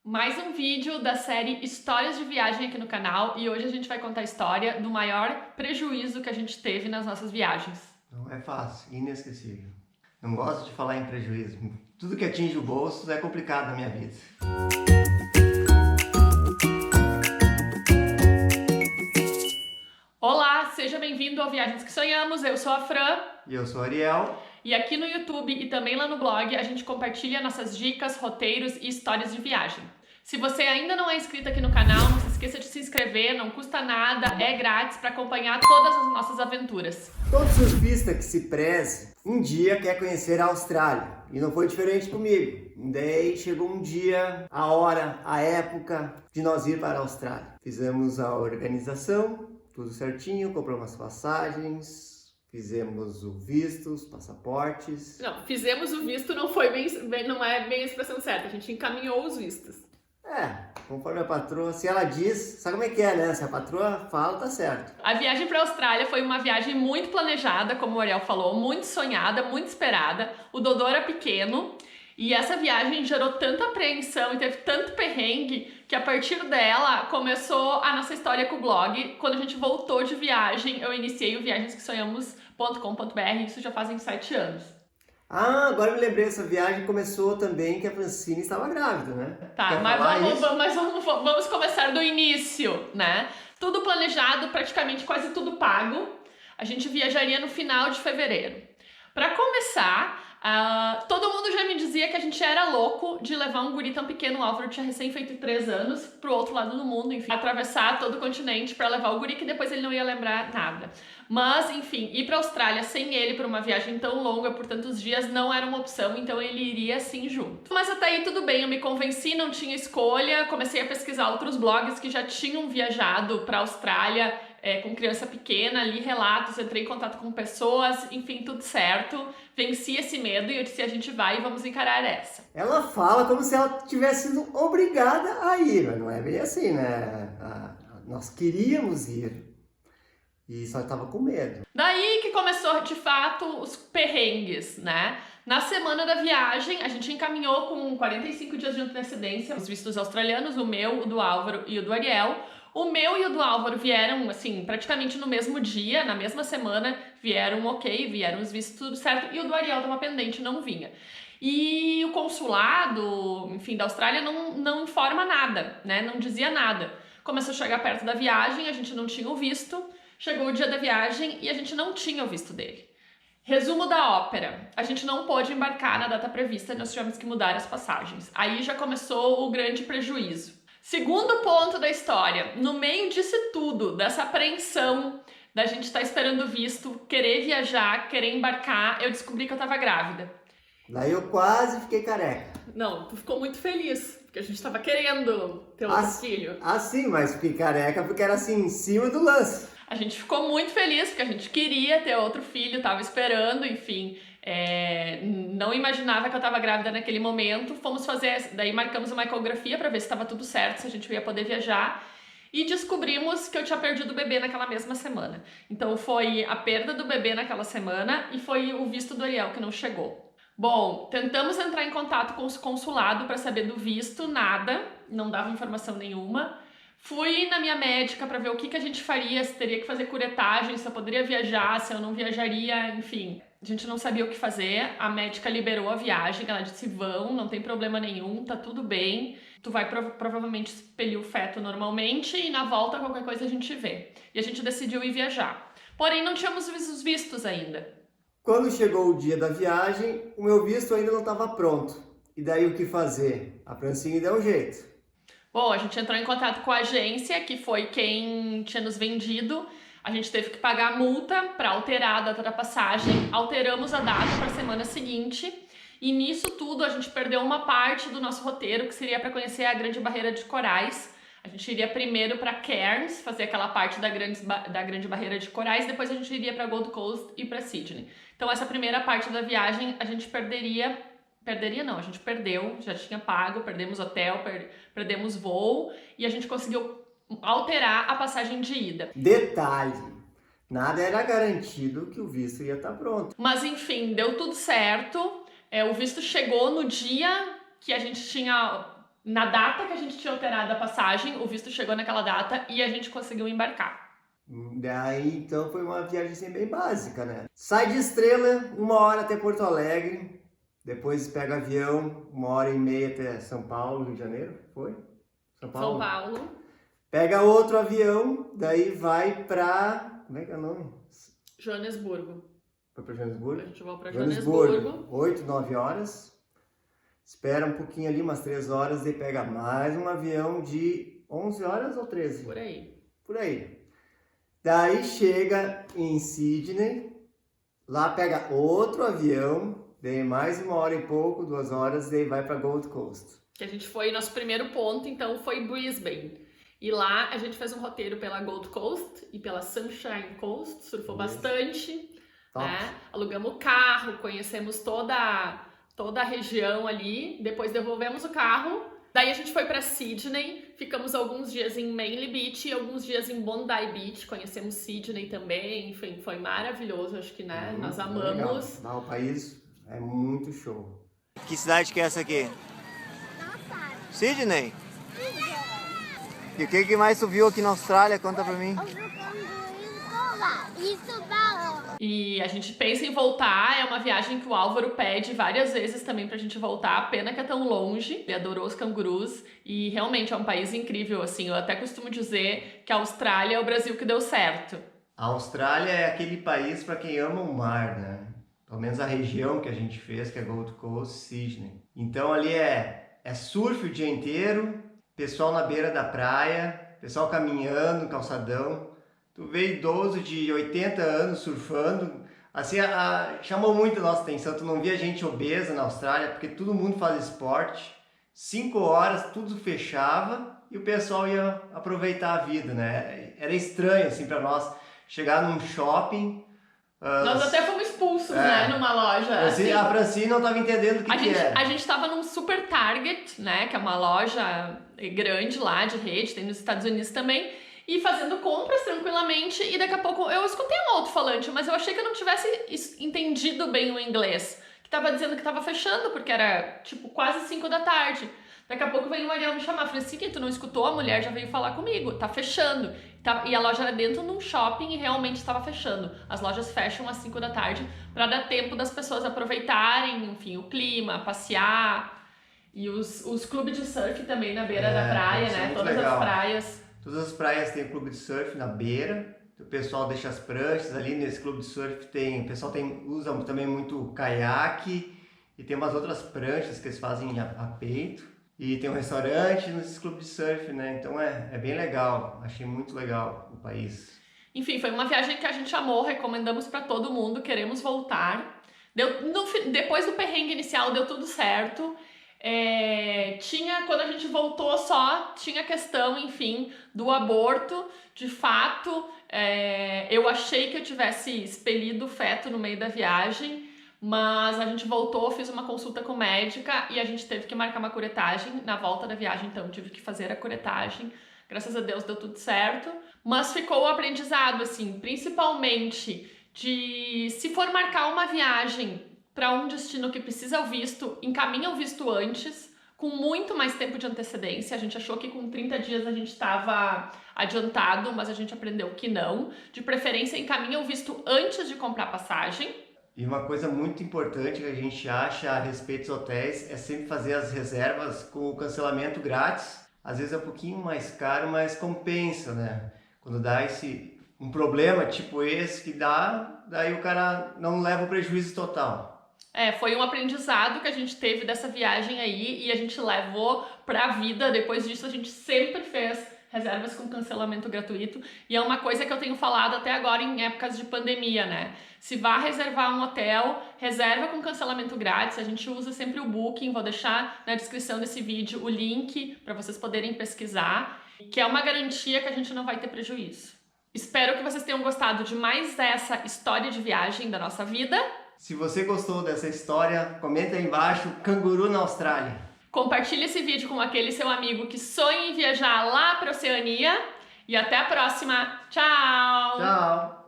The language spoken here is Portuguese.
Mais um vídeo da série Histórias de Viagem aqui no canal e hoje a gente vai contar a história do maior prejuízo que a gente teve nas nossas viagens. Não é fácil, inesquecível. Não gosto de falar em prejuízo. Tudo que atinge o bolso é complicado na minha vida. Olá, seja bem-vindo ao Viagens que Sonhamos, eu sou a Fran. E eu sou o Ariel. E aqui no YouTube e também lá no blog a gente compartilha nossas dicas, roteiros e histórias de viagem. Se você ainda não é inscrito aqui no canal, não se esqueça de se inscrever, não custa nada, é grátis para acompanhar todas as nossas aventuras. Todo surfista que se preze, um dia quer conhecer a Austrália. E não foi diferente comigo. Daí chegou um dia, a hora, a época de nós ir para a Austrália. Fizemos a organização, tudo certinho, compramos as passagens, fizemos o visto, os passaportes. Não, fizemos o visto, não foi não é bem a expressão certa, a gente encaminhou os vistos. Conforme a patroa, se ela diz, sabe como é que é, né? Se a patroa fala, tá certo. A viagem para a Austrália foi uma viagem muito planejada, como o Ariel falou, muito sonhada, muito esperada. O Dodô era pequeno e essa viagem gerou tanta apreensão e teve tanto perrengue que a partir dela começou a nossa história com o blog. Quando a gente voltou de viagem, eu iniciei o viagensquesonhamos.com.br, isso já fazem 7 anos. Agora eu me lembrei, essa viagem começou também que a Francine estava grávida, né? Tá, mas vamos começar do início, né? Tudo planejado, praticamente quase tudo pago. A gente viajaria no final de fevereiro. Para começar, todo mundo já me dizia que a gente era louco de levar um guri tão pequeno, o Álvaro tinha recém feito 3 anos, pro outro lado do mundo, enfim, atravessar todo o continente para levar o guri, que depois ele não ia lembrar nada. Mas, enfim, ir pra Austrália sem ele para uma viagem tão longa por tantos dias não era uma opção, então ele iria sim junto. Mas até aí tudo bem, eu me convenci, não tinha escolha, comecei a pesquisar outros blogs que já tinham viajado pra Austrália com criança pequena, li relatos, entrei em contato com pessoas, enfim, tudo certo. Venci esse medo e eu disse, a gente vai e vamos encarar essa. Ela fala como se ela tivesse sido obrigada a ir, mas não é bem assim, né? Nós queríamos ir e só estava com medo. Daí que começou, de fato, os perrengues, né? Na semana da viagem, a gente encaminhou com 45 dias de antecedência os vistos australianos, o meu, o do Álvaro e o do Ariel. O meu e o do Álvaro vieram, assim, praticamente no mesmo dia, na mesma semana, vieram ok, vieram os vistos tudo certo, e o do Ariel tava pendente, não vinha. E o consulado, enfim, da Austrália não informa nada, né? Não dizia nada. Começou a chegar perto da viagem, a gente não tinha o visto, chegou o dia da viagem e a gente não tinha o visto dele. Resumo da ópera, a gente não pôde embarcar na data prevista, nós tivemos que mudar as passagens. Aí já começou o grande prejuízo. Segundo ponto da história, no meio disso tudo, dessa apreensão, da gente estar esperando visto, querer viajar, querer embarcar, eu descobri que eu tava grávida. Daí eu quase fiquei careca. Não, tu ficou muito feliz, porque a gente tava querendo ter outro filho. Sim, mas fiquei careca porque era assim, em cima do lance. A gente ficou muito feliz, porque a gente queria ter outro filho, tava esperando, enfim... não imaginava que eu estava grávida naquele momento. Fomos fazer, daí marcamos uma ecografia para ver se estava tudo certo, se a gente ia poder viajar, e descobrimos que eu tinha perdido o bebê naquela mesma semana. Então foi a perda do bebê naquela semana e foi o visto do Ariel que não chegou. Bom, tentamos entrar em contato com o consulado para saber do visto, nada, não dava informação nenhuma. Fui na minha médica para ver o que a gente faria, se teria que fazer curetagem, se eu poderia viajar, se eu não viajaria, enfim. A gente não sabia o que fazer, a médica liberou a viagem, ela disse, vão, não tem problema nenhum, tá tudo bem. Tu vai provavelmente expelir o feto normalmente e na volta qualquer coisa a gente vê. E a gente decidiu ir viajar. Porém, não tínhamos os vistos ainda. Quando chegou o dia da viagem, o meu visto ainda não estava pronto. E daí o que fazer? A Francine deu um jeito. Bom, a gente entrou em contato com a agência, que foi quem tinha nos vendido. A gente teve que pagar a multa para alterar a data da passagem. Alteramos a data para a semana seguinte. E nisso tudo a gente perdeu uma parte do nosso roteiro, que seria para conhecer a Grande Barreira de Corais. A gente iria primeiro para Cairns, fazer aquela parte da Grande Barreira de Corais. Depois a gente iria para Gold Coast e para Sydney. Então essa primeira parte da viagem a gente perderia não, a gente perdeu, já tinha pago, perdemos hotel, perdemos voo e a gente conseguiu alterar a passagem de ida. Detalhe, nada era garantido que o visto ia estar pronto. Mas enfim, deu tudo certo, o visto chegou no dia que a gente tinha na data que a gente tinha alterado a passagem, o visto chegou naquela data e a gente conseguiu embarcar. Daí, então, foi uma viagem assim, bem básica, né? Sai de Estrela, 1 hora até Porto Alegre, depois pega avião, 1h30 até São Paulo, Rio de Janeiro, foi? São Paulo. Pega outro avião, daí vai pra... Como é que é o nome? Joanesburgo. Foi pra Joanesburgo? A gente vai pra Joanesburgo. 8, 9 horas. Espera um pouquinho ali, umas 3 horas, daí pega mais um avião de 11 horas ou 13? Por aí. Por aí. Daí chega em Sydney, lá pega outro avião, daí mais 1 hora e pouco, 2 horas, daí vai para Gold Coast. Que a gente foi, nosso primeiro ponto, então, foi Brisbane. E lá a gente fez um roteiro pela Gold Coast e pela Sunshine Coast, surfou bastante, né? Alugamos o carro, conhecemos toda a região ali, depois devolvemos o carro. Daí a gente foi para Sydney, ficamos alguns dias em Manly Beach e alguns dias em Bondi Beach, conhecemos Sydney também, enfim, foi maravilhoso, acho que, né, nós amamos. O país é muito show. Que cidade que é essa aqui? Sydney? E o que mais tu viu aqui na Austrália? Conta pra mim. E a gente pensa em voltar, é uma viagem que o Álvaro pede várias vezes também pra gente voltar, pena que é tão longe, ele adorou os cangurus e realmente é um país incrível, assim, eu até costumo dizer que a Austrália é o Brasil que deu certo. A Austrália é aquele país para quem ama o mar, né? Pelo menos a região que a gente fez, que é Gold Coast, Sydney. Então ali é surf o dia inteiro, pessoal na beira da praia, pessoal caminhando no calçadão. Tu vê idoso de 80 anos surfando, assim, chamou muito a nossa atenção, tu não via gente obesa na Austrália, porque todo mundo faz esporte, 5 horas tudo fechava e o pessoal ia aproveitar a vida, né? Era estranho, assim, pra nós, chegar num shopping... Nós até fomos expulsos, né, numa loja. A Francine não estava entendendo o que era. A gente tava num Super Target, né, que é uma loja grande lá de rede, tem nos Estados Unidos também, e fazendo compras tranquilamente, e daqui a pouco eu escutei um alto-falante, mas eu achei que eu não tivesse entendido bem o inglês, que tava dizendo que tava fechando, porque era, tipo, quase 5 da tarde. Daqui a pouco veio o Ariel me chamar, falei assim, tu não escutou? A mulher já veio falar comigo, tá fechando. E a loja era dentro de um shopping e realmente estava fechando. As lojas fecham às 5 da tarde para dar tempo das pessoas aproveitarem, enfim, o clima, passear. E os clubes de surf também na beira da praia, né? Todas as praias. Todas as praias têm clube de surf na beira, o pessoal deixa as pranchas ali nesse clube de surf, o pessoal usa também muito caiaque e tem umas outras pranchas que eles fazem a peito. E tem um restaurante nesses clubes de surf, né? Então é bem legal, achei muito legal o país. Enfim, foi uma viagem que a gente amou, recomendamos para todo mundo, queremos voltar. Depois do perrengue inicial deu tudo certo. Quando a gente voltou tinha a questão, enfim, do aborto. De fato, eu achei que eu tivesse expelido o feto no meio da viagem, mas a gente voltou, fiz uma consulta com médica e a gente teve que marcar uma curetagem na volta da viagem, então tive que fazer a curetagem. Graças a Deus deu tudo certo, mas ficou o aprendizado, assim, principalmente de se for marcar uma viagem para um destino que precisa o visto, encaminha o visto antes, com muito mais tempo de antecedência. A gente achou que com 30 dias a gente estava adiantado, mas a gente aprendeu que não. De preferência, encaminha o visto antes de comprar passagem. E uma coisa muito importante que a gente acha a respeito dos hotéis é sempre fazer as reservas com o cancelamento grátis. Às vezes é um pouquinho mais caro, mas compensa, né? Quando dá um problema tipo esse que daí o cara não leva o prejuízo total. Foi um aprendizado que a gente teve dessa viagem aí e a gente levou pra vida. Depois disso a gente sempre fez reservas com cancelamento gratuito e é uma coisa que eu tenho falado até agora em épocas de pandemia, né? Se vá reservar um hotel, reserva com cancelamento grátis, a gente usa sempre o Booking, vou deixar na descrição desse vídeo o link para vocês poderem pesquisar, que é uma garantia que a gente não vai ter prejuízo. Espero que vocês tenham gostado de mais essa história de viagem da nossa vida. Se você gostou dessa história, comenta aí embaixo, canguru na Austrália. Compartilhe esse vídeo com aquele seu amigo que sonha em viajar lá para a Oceania. E até a próxima. Tchau! Tchau!